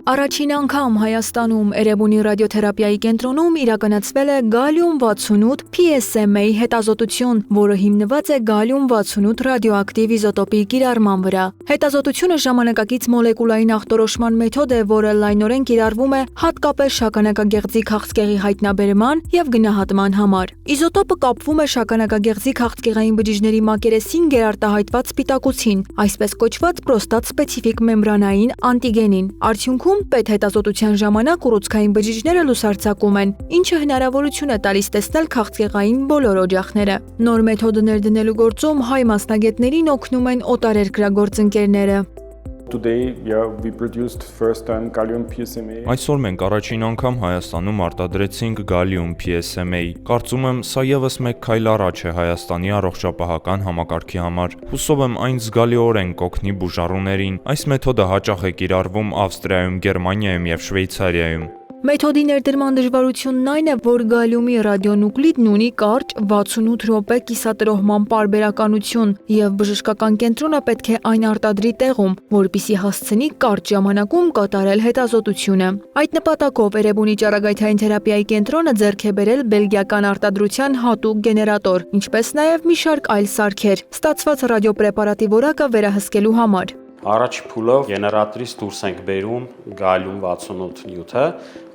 Առաջին անգամ Հայաստանում Էրեբունի ռադիոթերապիայի կենտրոնում իրականացվել է գալիում 68 PSMA հետազոտություն, որը հիմնված է գալիում 68 ռադիոակտիվ իզոտոպի կիրառման վրա։ Հետազոտությունը ժամանակակից մոլեկուլային ախտորոշման մեթոդ է, որը լայնորեն կիրառվում է հատկապես շագանակագեղձի քաղցկեղի հայտնաբերման եւ գնահատման համար։ Իզոտոպը կապվում է շագանակագեղձի քաղցկեղային բջիջների մակերեսին գերարտահայտված սպիտակուցին, այսպես կոչված պրոստատ-սպეციფիկ մեմբրանային անտիգենին։ Արդյունքում պետհետազոտության ժամանակ ուռուցքային բջիջները լուսարձակում են, ինչը հնարավորություն է տալիս տեսնել քաղցկեղային բոլոր օջախները։ Նոր մեթոդներ դնելու գործում հայ մասնագետներին օգնում են օտարերկրագործընկերները։ Այսօր մենք առաջին անգամ Հայաստանում արտադրեցինք գալիում PSMA։ Կարծում եմ, սա ևս մեկ քայլ առաջ է Հայաստանի առողջապահական համակարգի համար։ Հուսով եմ, այն զգալիորեն կօգնի բուժառուներին։ Այս մեթոդը հաճախ է կիրառվում Ավստրիայում, Գերմանիայում եւ Շվեյցարիայում։ Մեթոդի ներդրման դժվարությունն այն է, որ գալիումի ռադիոնուկլիդն ունի կարճ 68 րոպե կիսատրոհման պարբերականություն եւ բժշկական կենտրոնը պետք է այն արտադրի տեղում, որպեսզի հասցնի կարճ ժամանակում կատարել հետազոտությունը։ Այդ նպատակով Էրեբունի ճառագայթային թերապիայի կենտրոնը ձեռք է բերել բելգիական արտադրության հատուկ գեներատոր, ինչպես նաեւ մի շարք այլ սարքեր, ստացված ռադիոպրեպարատի որակը վերահսկելու համար։ Առաջ փուլով գեներատորից դուրս ենք բերում գալիում 68 նյութը,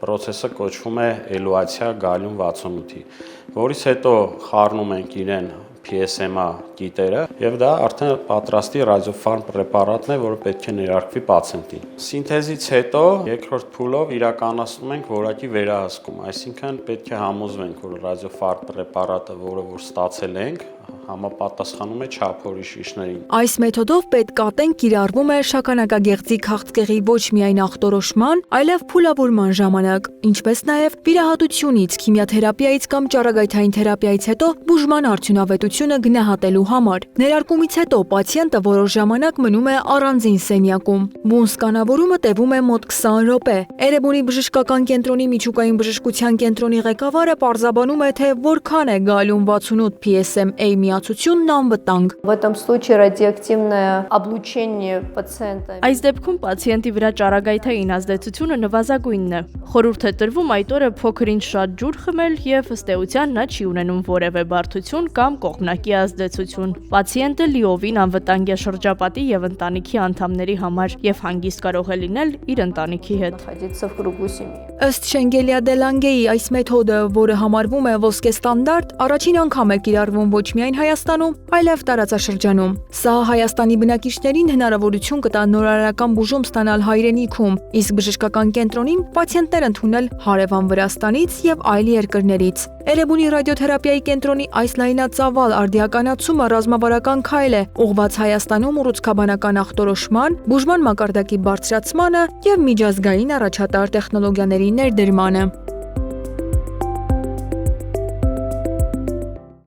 process-ը կոչվում է էլուացիա գալիում 68-ի, որից հետո խառնում ենք իրեն PSMA կիտերը եւ դա արդեն պատրաստի ռադիոֆարմ պրեպարատն է, որը պետք է ներարկվի պացիենտին։ Սինթեզից հետո երկրորդ փուլով իրականացնում ենք որակի վերահսկում, այսինքն պետք է համոզվենք, որ ռադիոֆարմ պրեպարատը, որը որ ստացել ենք, համապատասխանում է չափորի շիշներին։ Այս մեթոդով պետկատեն կիրառվում է շագանակագեղձի քաղցկեղի ոչ միայն ախտորոշման, այլև փուլավորման ժամանակ, ինչպես նաև վիրահատությունից, քիմիաթերապիայից կամ ճառագայթային թերապիայից հետո բուժման արդյունավետությունը գնահատելու համար։ Ներարկումից հետո պացիենտը որոշ ժամանակ մնում է առանձին սենյակում։ Բուն սկանավորումը տևում է մոտ 20 րոպե։ Էրեբունի բժշկական կենտրոնի միջուկային բժշկության կենտրոնի ղեկավարը պարզաբանում է, թե որքան է գալիում 68 PSMA միացությունն անվտանգ։ Այս դեպքում պացիենտի վրա ճառագայթային ազդեցությունը նվազագույնն է։ Խորհուրդ է տրվում այդ օրը փոքր-ինչ շատ ջուր խմել եւ ըստ էության նա չի ունենում որևէ բարդություն կամ կողմնակի ազդեցություն։ Պացիենտը լիովին անվտանգ է շրջապատի եւ ընտանիքի անդամների համար եւ հանգիստ կարող է լինել իր ընտանիքի հետ։ Ըստ Շենգելիա Դելանգեի այս մեթոդը, որը համարվում է ոսկե ստանդարտ, առաջին անգամ է կիրառվում ոչ միայն Հայաստանում, այլև տարածաշրջանում։ Սա Հայաստանի բնակիչներին հնարավորություն կտա նորարարական բուժում ստանալ հայրենիքում, իսկ բժշկական կենտրոնին պացիենտներ ընդունել հարևան Վրաստանից եւ այլ երկրներից։ Էրեբունի ռադիոթերապիայի կենտրոնի այս լայնածավալ արդիականացումը ռազմավարական քայլ է, ուղղված Հայաստանում ուռուցքաբանական ախտորոշման, բուժման մակարդակի բարձրացմանը եւ միջազգային առաջատար տեխնոլոգիաների ներդրմանը։